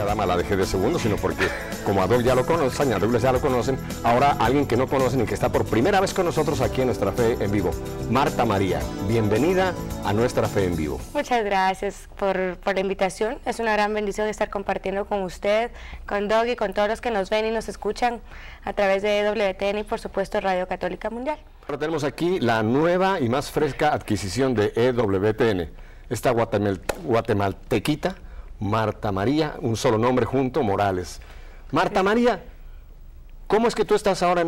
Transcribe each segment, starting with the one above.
nada más la dejé de segundo, sino porque como a Doug ya lo conocen, a Douglas ya lo conocen, ahora alguien que no conocen y que está por primera vez con nosotros aquí en Nuestra Fe en Vivo. Marta María, bienvenida a Nuestra Fe en Vivo. Muchas gracias por la invitación. Es una gran bendición estar compartiendo con usted, con Doug y con todos los que nos ven y nos escuchan a través de ewtn y por supuesto Radio Católica Mundial. Ahora tenemos aquí la nueva y más fresca adquisición de ewtn. Esta guatemaltequita, Marta María, un solo nombre junto, Morales. Marta María, ¿cómo es que tú estás ahora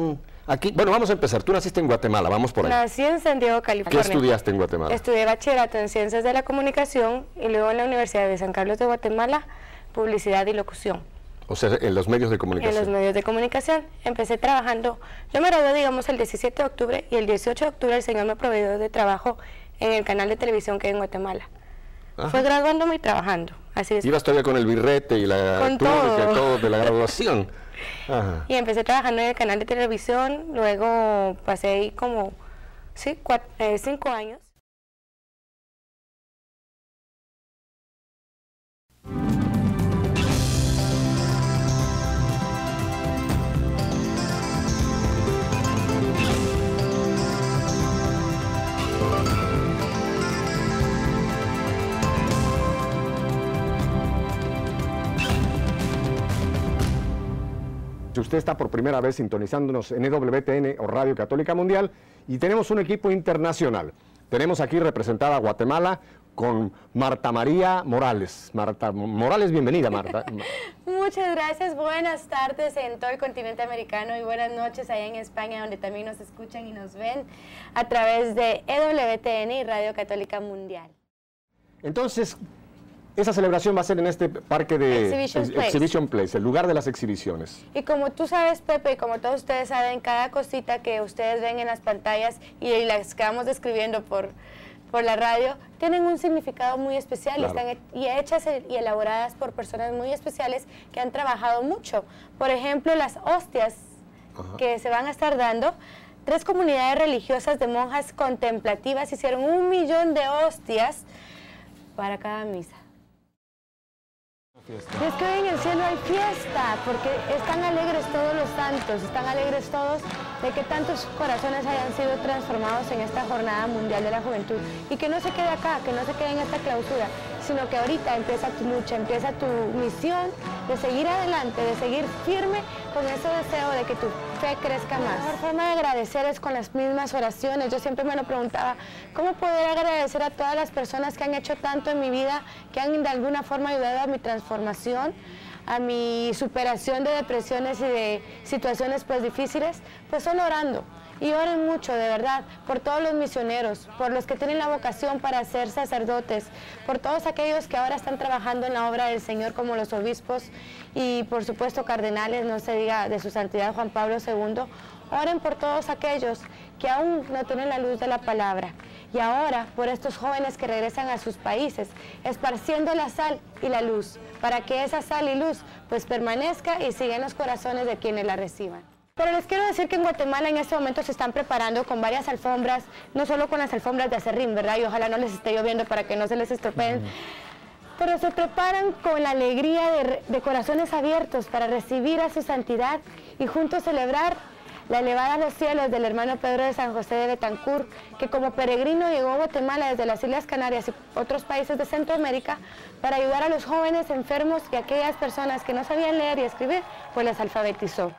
aquí? Bueno, vamos a empezar. Tú naciste en Guatemala, vamos por ahí. Nací en San Diego, California. ¿Qué estudiaste en Guatemala? Estudié bachillerato en Ciencias de la Comunicación y luego en la Universidad de San Carlos de Guatemala, Publicidad y Locución. O sea, en los medios de comunicación. En los medios de comunicación. Empecé trabajando, yo me gradué, digamos, el 17 de octubre y el 18 de octubre el Señor me proveyó de trabajo en el canal de televisión que hay en Guatemala. Ajá. Fue graduándome y trabajando. Así es. Ibas todavía con el birrete y la todo de la graduación. Ajá. Y empecé trabajando en el canal de televisión, luego pasé ahí como 5 años. Usted está por primera vez sintonizándonos en ewtn o Radio Católica Mundial y tenemos un equipo internacional. Tenemos aquí representada a Guatemala con Marta María Morales. Marta Morales, bienvenida, Marta. Muchas gracias, buenas tardes en todo el continente americano y buenas noches allá en España, donde también nos escuchan y nos ven a través de ewtn y Radio Católica Mundial. Entonces, esa celebración va a ser en este parque de Exhibition Place, el lugar de las exhibiciones. Y como tú sabes, Pepe, y como todos ustedes saben, cada cosita que ustedes ven en las pantallas y las que vamos describiendo por la radio, tienen un significado muy especial. Claro. Están hechas y elaboradas por personas muy especiales que han trabajado mucho. Por ejemplo, las hostias que se van a estar dando. 3 comunidades religiosas de monjas contemplativas hicieron 1 millón de hostias para cada misa. Y es que hoy en el cielo hay fiesta, porque están alegres todos los santos, están alegres todos de que tantos corazones hayan sido transformados en esta Jornada Mundial de la Juventud. Y que no se quede acá, que no se quede en esta clausura, sino que ahorita empieza tu lucha, empieza tu misión de seguir adelante, de seguir firme con ese deseo de que tu fe crezca más. La mejor forma de agradecer es con las mismas oraciones. Yo siempre me lo preguntaba, ¿cómo poder agradecer a todas las personas que han hecho tanto en mi vida, que han de alguna forma ayudado a mi transformación, a mi superación de depresiones y de situaciones pues difíciles? Pues solo orando. Y oren mucho, de verdad, por todos los misioneros, por los que tienen la vocación para ser sacerdotes, por todos aquellos que ahora están trabajando en la obra del Señor, como los obispos y, por supuesto, cardenales, no se diga de su santidad Juan Pablo II. Oren por todos aquellos que aún no tienen la luz de la palabra. Y ahora, por estos jóvenes que regresan a sus países, esparciendo la sal y la luz, para que esa sal y luz pues permanezca y siga en los corazones de quienes la reciban. Pero les quiero decir que en Guatemala en este momento se están preparando con varias alfombras, no solo con las alfombras de acerrín, ¿verdad? Y ojalá no les esté lloviendo para que no se les estropeen. Pero se preparan con la alegría de corazones abiertos para recibir a su santidad y juntos celebrar la elevada a los cielos del hermano Pedro de San José de Betancur, que como peregrino llegó a Guatemala desde las Islas Canarias y otros países de Centroamérica para ayudar a los jóvenes enfermos y a aquellas personas que no sabían leer y escribir, pues les alfabetizó.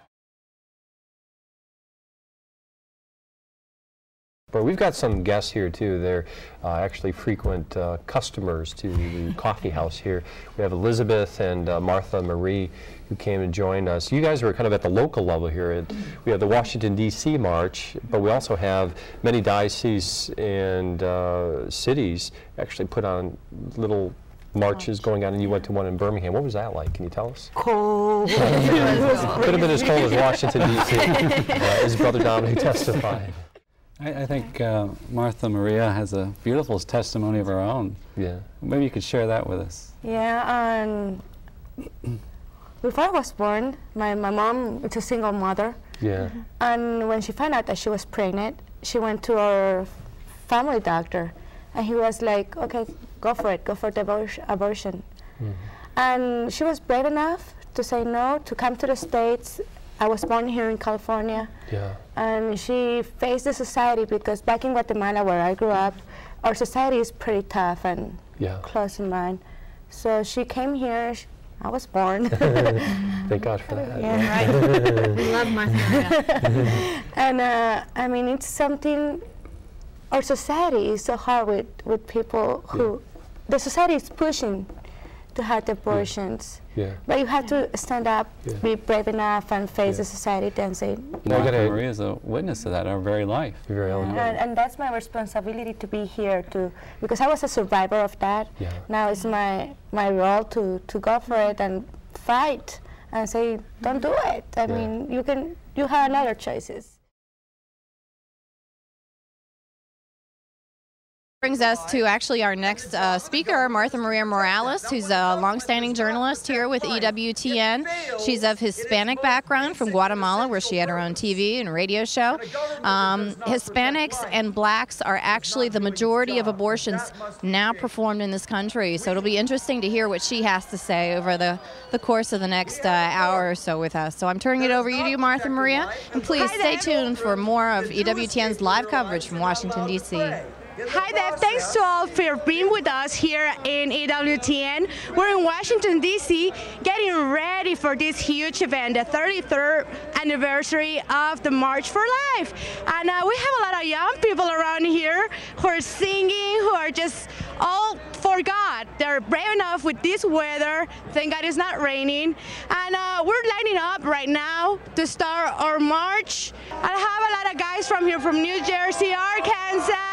But we've got some guests here too. They're actually frequent customers to the coffee house here. We have Elizabeth and Martha Marie who came and joined us. You guys are kind of at the local level here. We have the Washington, D.C. March, but we also have many dioceses and cities actually put on little marches going on, and you went to one in Birmingham. What was that like? Can you tell us? Cold. Could have been as cold as Washington, D.C. As Brother Dominic testified. I think Martha Maria has a beautiful testimony of her own. Yeah. Maybe you could share that with us. Yeah, before I was born, my mom is a single mother. Yeah. And when she found out that she was pregnant, she went to our family doctor. And he was like, okay, go for it, go for the abortion. Mm-hmm. And she was brave enough to say no, to come to the States. I was born here in California. Yeah. And she faced the society, because back in Guatemala, where I grew up, our society is pretty tough and close in mind. So she came here. I was born. Thank God for that. Yeah. Right. We love Martha Maria. And I mean, it's something, our society is so hard with people who, the society is pushing to have abortions. Yeah. But you have to stand up, be brave enough, and face the society and say, Martha Maria is a witness to that in our very life. You're very eloquent. And that's my responsibility to be here, because I was a survivor of that. Yeah. Now it's my role to go for it and fight and say, don't do it. I mean, you have other choices. Brings us to actually our next speaker, Martha Maria Morales, who's a longstanding journalist here with EWTN. She's of Hispanic background from Guatemala, where she had her own TV and radio show. Hispanics and blacks are actually the majority of abortions now performed in this country, so it'll be interesting to hear what she has to say over the course of the next hour or so with us. So I'm turning it over to you, Martha Maria, and please stay tuned for more of EWTN's live coverage from Washington, D.C. Hi there, thanks to all for being with us here in EWTN. We're in Washington, D.C., getting ready for this huge event, the 33rd anniversary of the March for Life. And we have a lot of young people around here who are singing, who are just all for God. They're brave enough with this weather. Thank God it's not raining. And we're lining up right now to start our march. I have a lot of guys from here from New Jersey, Arkansas,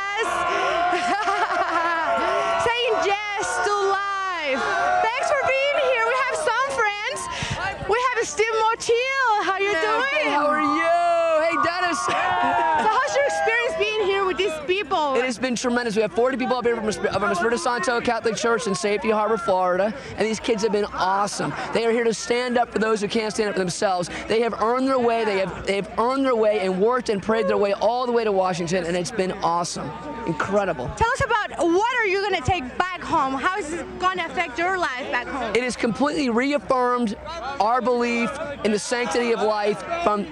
saying yes to life. Thanks for being here. We have some friends. We have Steve Motil. How you doing? How are you? Hey, Dennis. So how's your experience being here with these people? It has been tremendous. We have 40 people up here from Espiritu Santo Catholic Church in Safety Harbor, Florida, and these kids have been awesome. They are here to stand up for those who can't stand up for themselves. They have earned their way. They have earned their way and worked and prayed their way all the way to Washington, and it's been awesome. Incredible. Tell us about what are you going to take back home? How is it going to affect your life back home? It has completely reaffirmed our belief in the sanctity of life from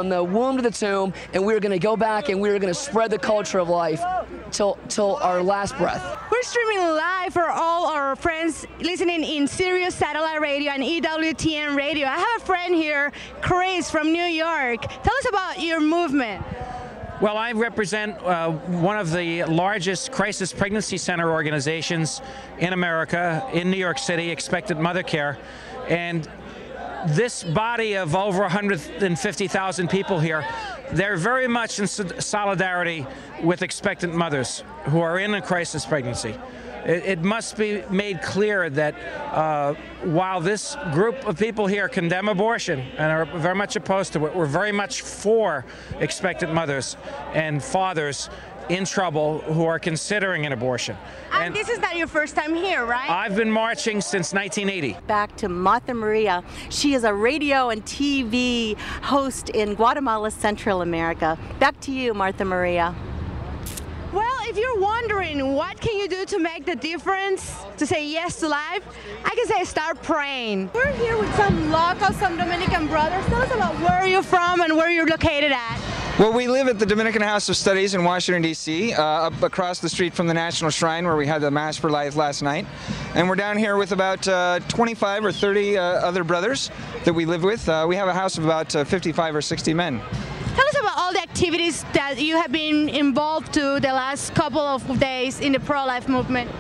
the womb to the tomb, and we're going to go back and we're going to spread the culture of life till our last breath. We're streaming live for all our friends listening in Sirius Satellite Radio and EWTN Radio. I have a friend here, Chris from New York. Tell us about your movement. Well, I represent one of the largest crisis pregnancy center organizations in America, in New York City, Expectant Mother Care. And this body of over 150,000 people here, they're very much in solidarity with expectant mothers who are in a crisis pregnancy. It must be made clear that while this group of people here condemn abortion and are very much opposed to it, we're very much for expectant mothers and fathers in trouble who are considering an abortion. And this is not your first time here, right? I've been marching since 1980. Back to Martha Maria. She is a radio and TV host in Guatemala, Central America. Back to you, Martha Maria. Well, if you're wondering what can you do to make the difference, to say yes to life, I can say start praying. We're here with some locals, some Dominican brothers. Tell us about where you're from and where you're located at. Well, we live at the Dominican House of Studies in Washington, D.C., up across the street from the National Shrine where we had the Mass for Life last night. And we're down here with about 25 or 30 other brothers that we live with. We have a house of about 55 or 60 men. Tell us about all the activities that you have been involved to the last couple of days in the pro-life movement.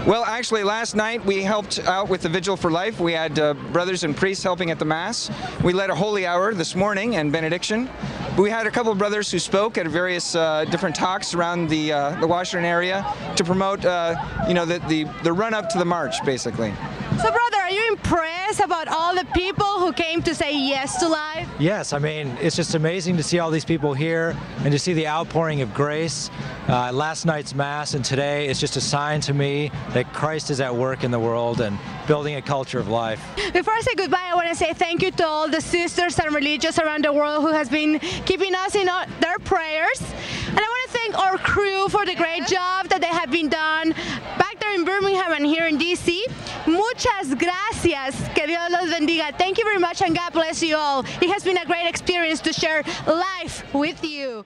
Well, actually, last night we helped out with the Vigil for Life. We had brothers and priests helping at the Mass. We led a holy hour this morning and benediction. We had a couple of brothers who spoke at various different talks around the Washington area to promote, the run-up to the march, basically. So, brother, are you impressed about all the people who came to say yes to life? Yes, I mean, it's just amazing to see all these people here and to see the outpouring of grace. Last night's Mass and today is just a sign to me that Christ is at work in the world and building a culture of life. Before I say goodbye, I want to say thank you to all the sisters and religious around the world who has been keeping us in their prayers. And I want to thank our crew for the great job that they have been done back there in Birmingham and here in D.C. Mucho Muchas gracias. Que Dios los bendiga. Thank you very much and God bless you all. It has been a great experience to share life with you.